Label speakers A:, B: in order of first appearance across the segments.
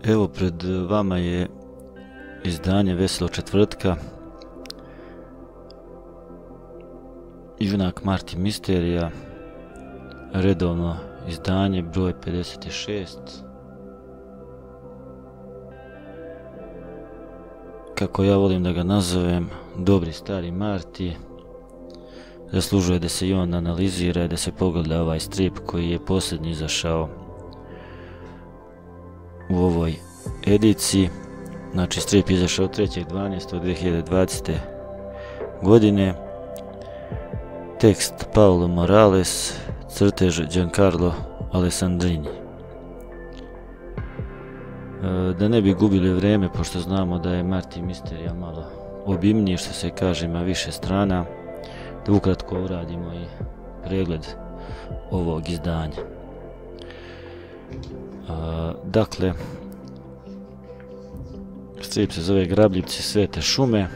A: Evo pred vama je izdanje Veselog četvrtka, Junak Marti Misterija, redovno izdanje broj 56. Kako ja volim da ga nazovem, dobri stari Marti, zaslužuje da se i on analizira i da se pogleda ovaj strip koji je posljednji izašao u ovoj ediciji. Znači strip je izašao 3.12.2020. godine. Tekst Paulo Morales, crtež Giancarlo Alessandrini. Da ne bi gubili vrijeme, pošto znamo da je Marti Misterija malo obimniji, što se kaže, ima više strana, da ukratko uradimo i pregled ovog izdanja. Dakle, strip se zove Grabljivci Svete šume.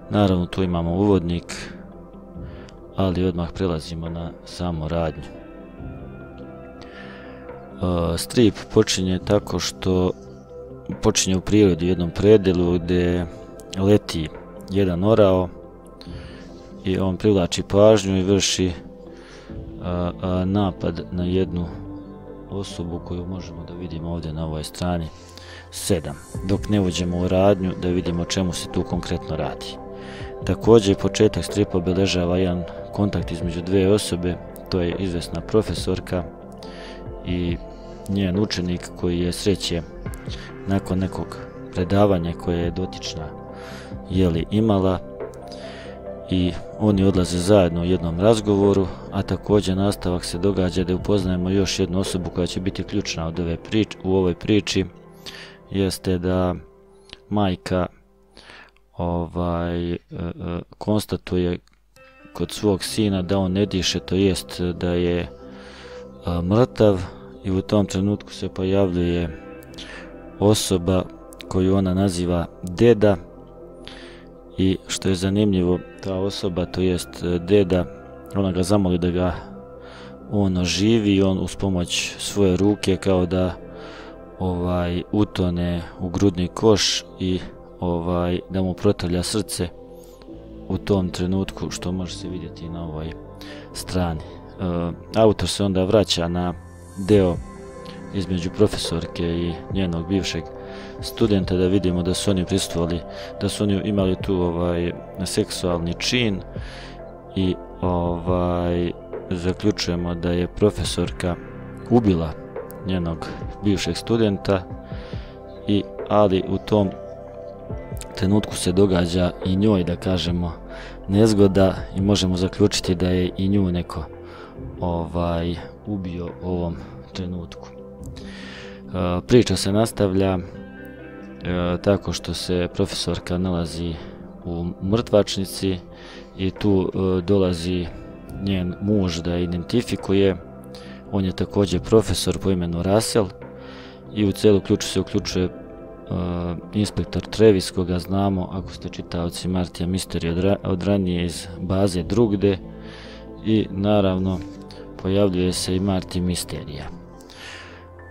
A: Naravno tu imamo uvodnik, ali odmah prelazimo na samu radnju. Strip počinje tako što počinje u prirodi, u jednom predelu gdje leti jedan orao i on privlači pažnju i vrši napad na jednu osobu koju možemo da vidimo ovdje na ovoj strani 7, dok ne uđemo u radnju da vidimo o čemu se tu konkretno radi. Također početak stripa obeležava jedan kontakt između dvije osobe, to je izvesna profesorka i njen učenik koji je sreće nakon nekog predavanja koje je dotična imala, i oni odlaze zajedno u jednom razgovoru, a također nastavak se događa da upoznajemo još jednu osobu koja će biti ključna u ovoj priči, jeste da majka konstatuje kod svog sina da on ne diše, to jest da je mrtav, i u tom trenutku se pojavljuje osoba koju ona naziva deda, i što je zanimljivo, ta osoba, to jest deda, ona ga zamoli da ga on oživi i on uz pomoć svoje ruke kao da utone u grudni koš i da mu protrlja srce u tom trenutku, što može se vidjeti na ovoj strani. Autor se onda vraća na deo između profesorke i njenog bivšeg studenta, da vidimo da su oni prisustvovali, da su oni imali tu seksualni čin, i zaključujemo da je profesorka ubila njenog bivšeg studenta, ali u tom trenutku se događa i njoj, da kažemo, nezgoda, i možemo zaključiti da je i nju neko ubio u ovom trenutku. Priča se nastavlja tako što se profesorka nalazi u mrtvačnici i tu dolazi njen muž da je identifikuje. On je također profesor po imenu Russell, i u celu priču se uključuje inspektor Travis, koga znamo ako ste čitaoci Martija Misterija od ranije iz baze drugde, i naravno pojavljuje se i Marti Misterija.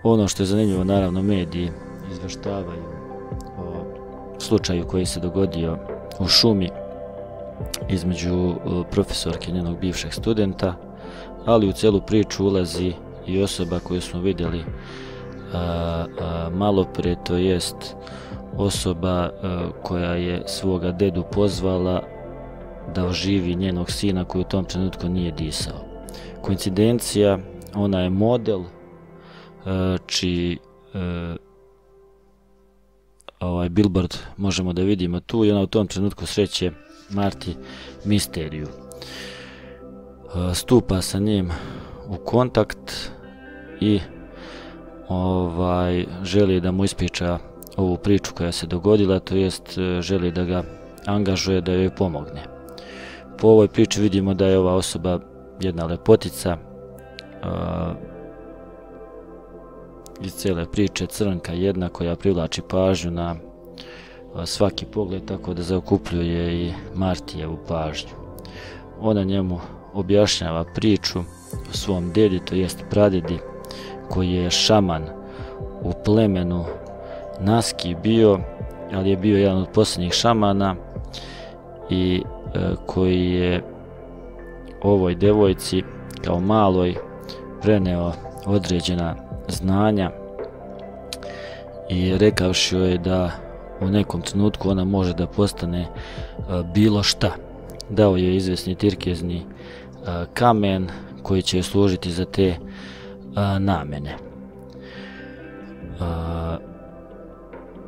A: Ono što je zanimljivo, naravno mediji izveštavaju o slučaju koji se dogodio u šumi između profesorke i njenog bivšeg studenta, ali u celu priču ulazi i osoba koju smo vidjeli malo prije, to jest osoba koja je svoga dedu pozvala da oživi njenog sina koji u tom trenutku nije disao. Koincidencija, ona je model čiji billboard možemo da vidimo tu, i ona u tom trenutku sreće Marti Misteriju. Stupa sa njim u kontakt i želi da mu ispriča ovu priču koja se dogodila, to jest želi da ga angažuje da joj pomogne. Po ovoj priči vidimo da je ova osoba jedna lepotica, iz cijele priče crnka jedna koja privlači pažnju na svaki pogled, tako da zaokupljuje i Martijevu pažnju. Ona njemu objašnjava priču o svom dedi, to jest pradedi, koji je šaman u plemenu Naski bio, ali je bio jedan od posljednjih šamana i koji je ovoj devojci kao maloj preneo određena znanja i rekavši joj da u nekom trenutku ona može da postane bilo šta. Dao je izvesni tirkezni kamen koji će joj služiti za te namene.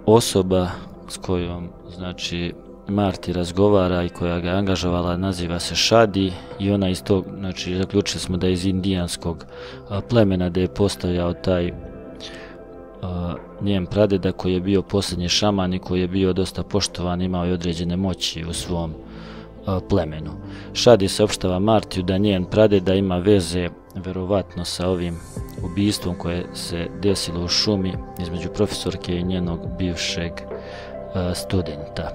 A: Osoba s kojom znači Marty razgovara i koja ga je angažovala naziva se Shadi i ona iz tog, znači zaključili smo da je iz indijanskog plemena da je postojao taj njen pradeda koji je bio posljednji šaman i koji je bio dosta poštovan, imao i određene moći u svom plemenu. Shadi saopštava Martiju da njen pradeda ima veze verovatno sa ovim ubistvom koje se desilo u šumi između profesorke i njenog bivšeg studenta.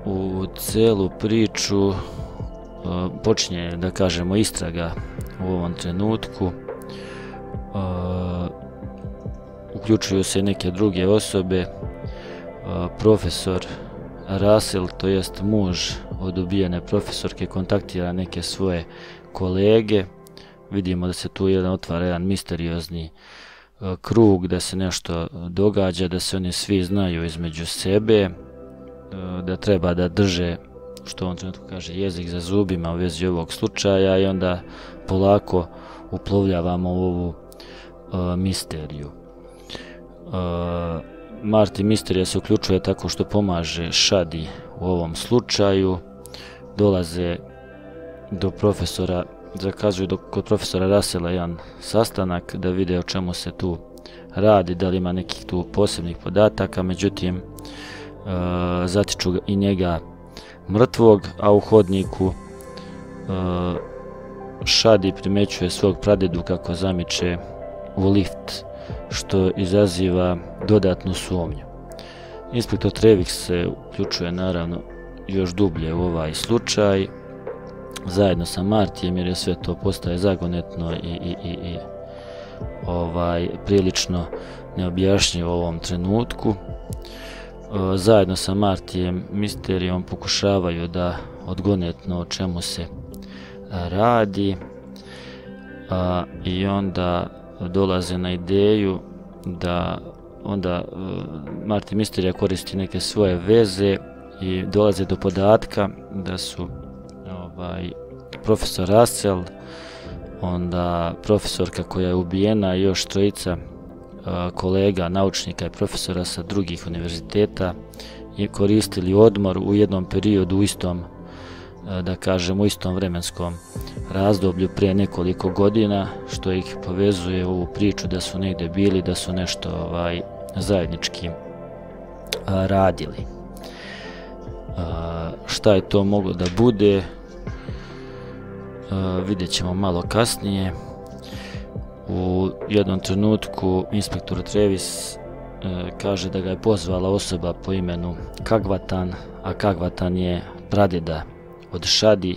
A: U celu priču počinje, da kažemo, istraga u ovom trenutku. Uključuju se neke druge osobe. Profesor Russell, to jest muž od ubijene profesorke, kontaktira neke svoje kolege. Vidimo da se tu otvara jedan misteriozni krug, da se nešto događa, da se oni svi znaju između sebe, da treba da drže, što on trenutku kaže, jezik za zubima u vezi ovog slučaja i onda polako uplovljavamo u ovu misteriju. Marty misterija se uključuje tako što pomaže Shadi u ovom slučaju, dolaze do profesora, zakazuju kod profesora Russella jedan sastanak da vide o čemu se tu radi, da li ima nekih tu posebnih podataka, međutim zatiču i njega mrtvog, a u hodniku Shadi primećuje svog pradedu kako zamiče u lift, što izaziva dodatnu sumnju. Inspektor Travis se uključuje naravno još dublje u ovaj slučaj zajedno sa Martijem, jer je sve to postaje zagonetno i prilično neobjašnjivo u ovom trenutku. Zajedno sa Martijem misterijom pokušavaju da odgonetno o čemu se radi, i onda dolaze na ideju da onda Marty misterija koristi neke svoje veze i dolaze do podatka da su profesor Russell, onda profesorka koja je ubijena i još trojica kolega, naučnika i profesora sa drugih univerziteta i koristili odmor u jednom periodu u istom, da kažem, u istom vremenskom razdoblju prije nekoliko godina, što ih povezuje u ovu priču da su negdje bili, da su nešto zajednički radili. Šta je to moglo da bude, vidjet ćemo malo kasnije. U jednom trenutku inspektor Travis kaže da ga je pozvala osoba po imenu Kagvatan, a Kagvatan je pradeda od Shadi,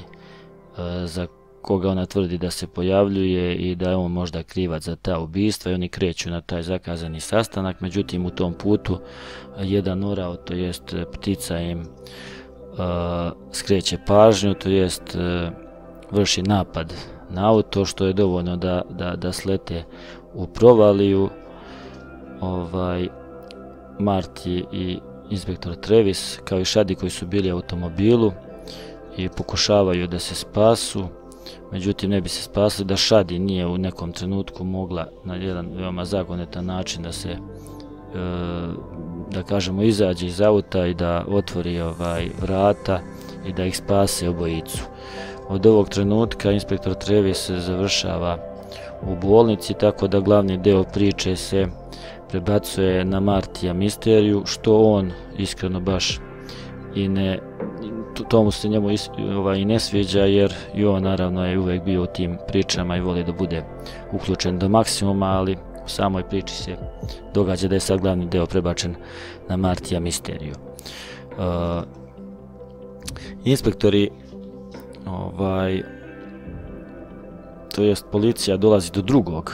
A: za koga ona tvrdi da se pojavljuje i da je on možda krivac za ta ubistva, i oni kreću na taj zakazani sastanak. Međutim, u tom putu jedan orao, to jest ptica, im skreće pažnju, to jest vrši napad na auto, što je dovoljno da slete u provaliju. Marty i inspektor Travis, kao i Shadi koji su bili u automobilu i pokušavaju da se spasu, međutim ne bi se spasli da Shadi nije u nekom trenutku mogla na jedan veoma zagonetan način da se, da kažemo, izađe iz auta i da otvori vrata i da ih spase obojicu. Od ovog trenutka inspektor Travis završava u bolnici, tako da glavni deo priče se prebacuje na Martija misteriju, što on iskreno baš i ne, tomu se njemu i ne sviđa, jer i on naravno je uvek bio u tim pričama i voli da bude uključen do maksimuma, ali u samoj priči se događa da je sad glavni deo prebačen na Martija misteriju. Inspektori, to jest policija, dolazi do drugog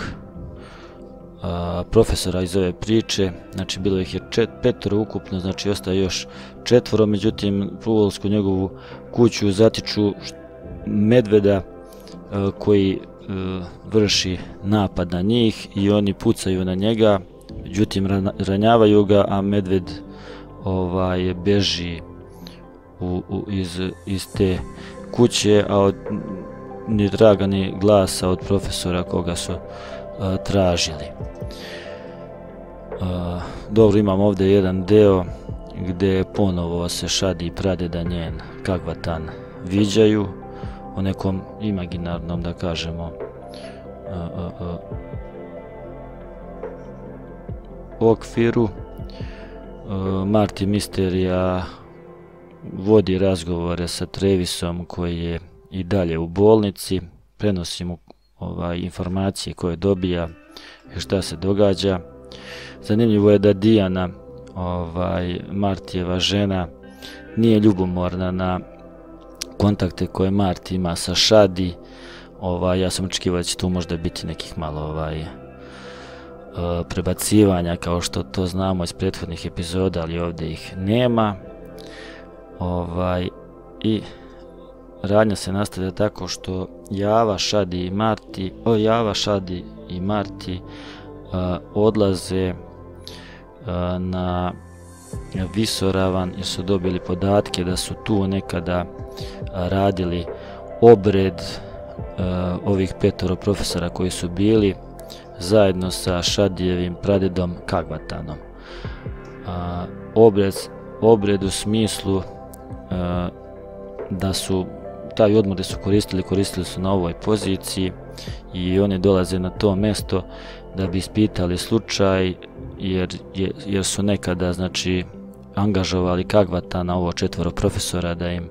A: profesora iz ove priče, znači bilo ih je 5 ukupno, znači ostaje još 4, međutim u ulasku u njegovu kuću zatiču medveda koji vrši napad na njih i oni pucaju na njega, međutim ranjavaju ga, a medved beži iz te kuće, a ni traga ni glasa od profesora koga su tražili. Dobro, imam ovdje jedan deo gdje ponovo se Šadi i pradeda njen Kagvatan viđaju u nekom imaginarnom, da kažemo, okviru. Marty Mysteria vodi razgovore sa Travisom koji je i dalje u bolnici, prenosi mu informacije koje dobija i šta se događa. Zanimljivo je da Diana, Martijeva žena, nije ljubomorna na kontakte koje Marty ima sa Šadi. Ja sam očekivao da će tu možda biti nekih malo prebacivanja kao što to znamo iz prethodnih epizoda, ali ovdje ih nema. I radnja se nastavlja tako što Java, Šadi i Marty odlaze na Visoravan jer su dobili podatke da su tu nekada radili obred ovih 5 profesora koji su bili zajedno sa Šadijevim pradedom Kagvatanom. Obred u smislu da su taj odmor gdje su koristili su na ovoj poziciji i oni dolaze na to mjesto da bi ispitali slučaj jer su nekada, znači, angažovali Kagvatana, ovo 4 profesora, da im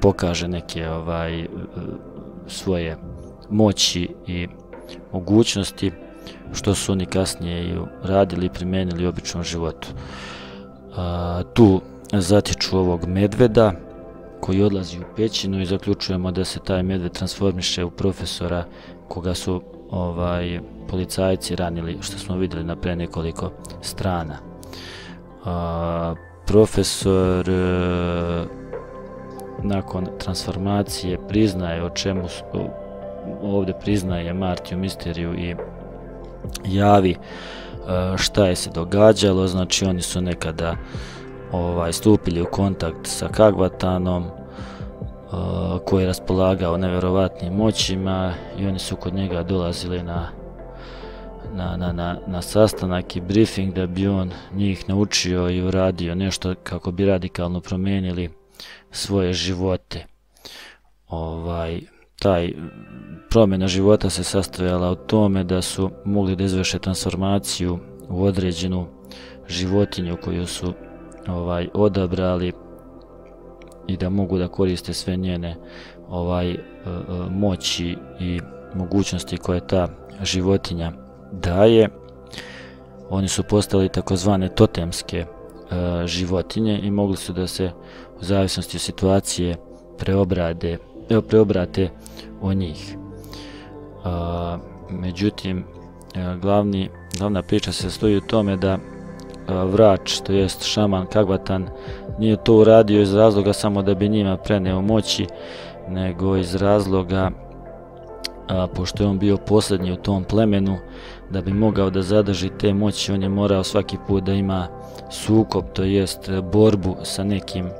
A: pokaže neke svoje moći i mogućnosti, što su oni kasnije i radili i primijenili u običnom životu. Tu zatiču ovog medveda koji odlazi u pećinu i zaključujemo da se taj medved transformiše u profesora koga su policajci ranili, što smo vidjeli na pre nekoliko strana. Profesor nakon transformacije priznaje ovdje priznaje Martiju Mysteriju i Javi šta je se događalo. Znači oni su nekada stupili u kontakt sa Kagvatanom koji je raspolagao nevjerovatnim moćima i oni su kod njega dolazili na sastanak i briefing da bi on njih naučio i uradio nešto kako bi radikalno promijenili svoje živote. Taj promjena života se sastojala u tome da su mogli da izvrše transformaciju u određenu životinju koju su odabrali i da mogu da koriste sve njene moći i mogućnosti koje ta životinja daje. Oni su postali takozvane totemske životinje i mogli su da se u zavisnosti od situacije preobrate u njih. Međutim, glavna priča se sastoji u tome da vrač, to jest šaman Kagvatan, nije to uradio iz razloga samo da bi njima preneo moći, nego iz razloga, pošto je on bio posljednji u tom plemenu, da bi mogao da zadrži te moći, on je morao svaki put da ima sukob, to jest borbu sa nekim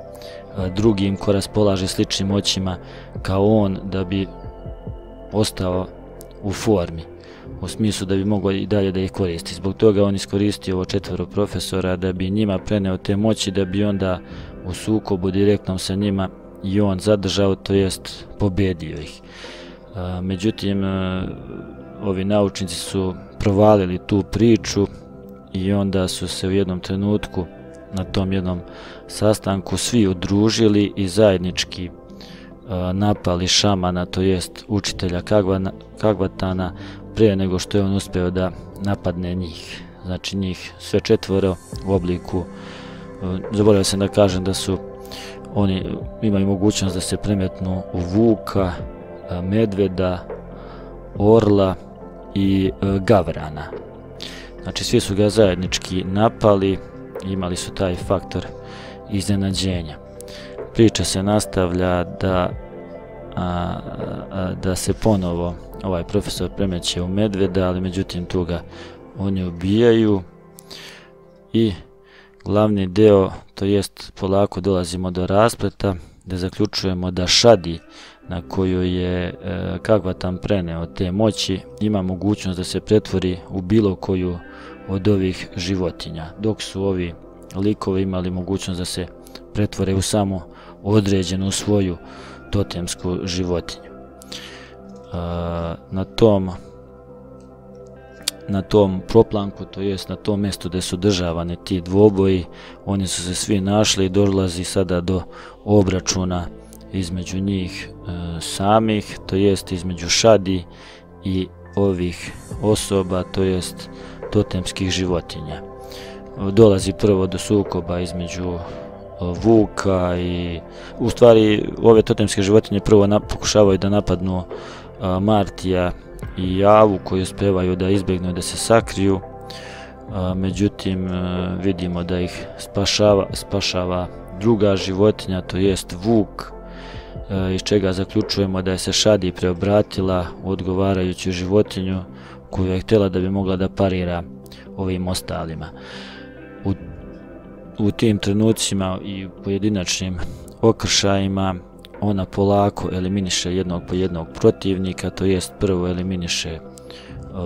A: drugim ko raspolaže sličnim moćima kao on, da bi ostao u formi, u smislu da bi mogao i dalje da ih koristi. Zbog toga on iskoristio ovo 4 profesora da bi njima preneo te moći, da bi onda u sukobu direktnom sa njima i on zadržao, to jest pobjedio ih. Međutim, ovi naučnici su provalili tu priču i onda su se u jednom trenutku na tom jednom sastanku svi udružili i zajednički napali šamana, to jest učitelja Kagvatana, prije nego što je on uspio da napadne njih. Znači njih sve 4 u obliku, zaboravio sam da kažem da su oni imaju mogućnost da se premetnu u vuka, medveda, orla i Gavrana. Znači svi su ga zajednički napali, imali su taj faktor iznenađenja. Priča se nastavlja da se ponovo ovaj profesor premeće u medveda, ali međutim tu ga oni ubijaju i glavni deo, to jest polako dolazimo do raspleta gdje zaključujemo da Šadi, na koju je Kagvatan preneo te moći, ima mogućnost da se pretvori u bilo koju od ovih životinja, dok su ovi likovi imali mogućnost da se pretvore u samo određenu svoju totemsku životinju. Na tom proplanku, to jest na tom mjestu gdje su državani ti dvoboji, oni su se svi našli i dolazi sada do obračuna između njih samih, to jest između Šadi i ovih osoba, to jest totemskih životinja. Dolazi prvo do sukoba između vuka i u stvari ove totemske životinje prvo pokušavaju da napadnu Martija i Javu, koji uspevaju da izbjegnu da se sakriju, međutim vidimo da ih spašava druga životinja, to jest vuk, iz čega zaključujemo da je se Šadi preobratila u odgovarajuću životinju koju je htjela da bi mogla da parira ovim ostalima. U tim trenucima i pojedinačnim okršajima ona polako eliminiše jednog po jednog protivnika, to jest prvo eliminiše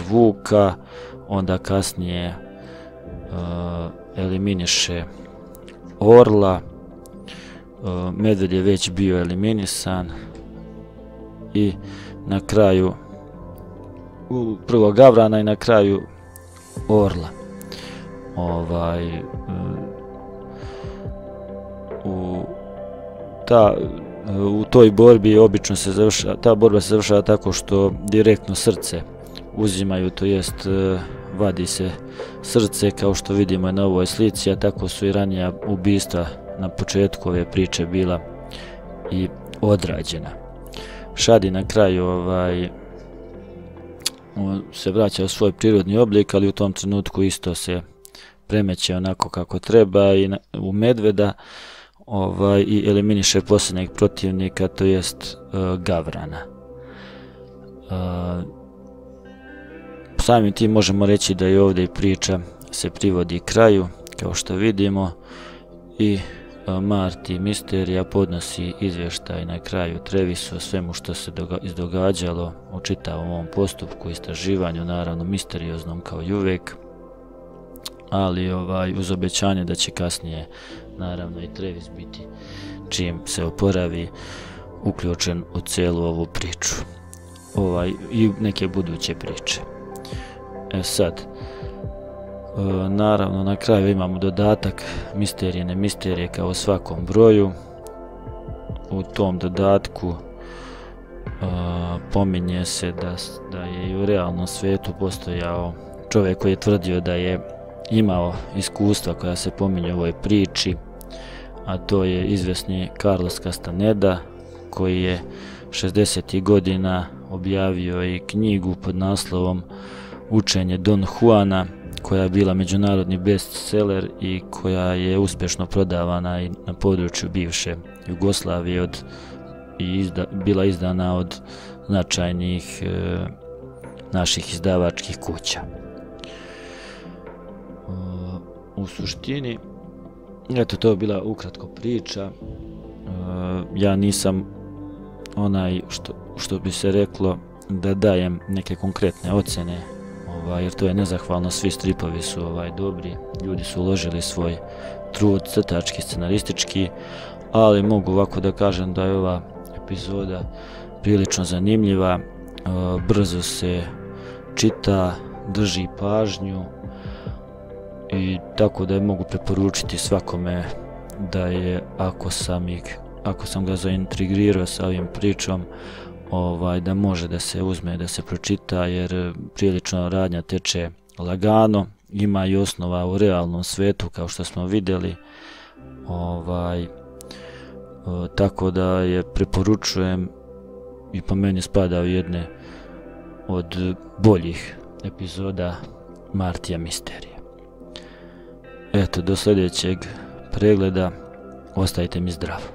A: vuka, onda kasnije eliminiše orla, medved je već bio eliminisan i na kraju prvo Gavrana i na kraju orla. U toj borbi obično se završava, ta borba se završava tako što direktno srce uzimaju, to jest vadi se srce, kao što vidimo na ovoj slici, a tako su i ranija ubistva na početku ove priče bila i odrađena. Šadi na kraju se vraća u svoj prirodni oblik, ali u tom trenutku isto se premeće onako kako treba i u medveda i eliminiše posljednjeg protivnika, to jest Gavrana. Samim tim možemo reći da i ovdje priča se privodi kraju, kao što vidimo, i Marti Misterija podnosi izvještaj na kraju Trevisu o svemu što se izdogađalo u čitavom ovom postupku, istraživanju, naravno misterioznom kao i uvijek, ali uz obećanje da će kasnije naravno i Trevis biti, čim se oporavi, uključen u cijelu ovu priču i neke buduće priče. Sad, naravno na kraju imamo dodatak misterije, ne misterije, kao u svakom broju. U tom dodatku pominje se da je i u realnom svijetu postojao čovjek koji je tvrdio da je imao iskustva koja se pominje u ovoj priči, a to je izvesni Carlos Castaneda, koji je 60. godina objavio i knjigu pod naslovom Učenje Don Juana, koja je bila međunarodni bestseller i koja je uspješno prodavana i na području bivše Jugoslavije i bila izdana od značajnih naših izdavačkih kuća. U suštini, eto, to je bila ukratko priča. Ja nisam onaj što bi se reklo da dajem neke konkretne ocjene, jer to je nezahvalno, svi stripovi su dobri, ljudi su uložili svoj trud crtački, scenaristički, ali mogu ovako da kažem da je ova epizoda prilično zanimljiva, brzo se čita, drži pažnju i tako da je mogu preporučiti svakome da je, ako sam ga zaintrigirao sa ovim pričom, da može da se uzme, da se pročita, jer prilično radnja teče lagano, ima i osnova u realnom svetu kao što smo vidjeli, tako da je preporučujem i po meni spada u jedne od boljih epizoda Martija Misterije. Eto, do sljedećeg pregleda, ostajte mi zdrav.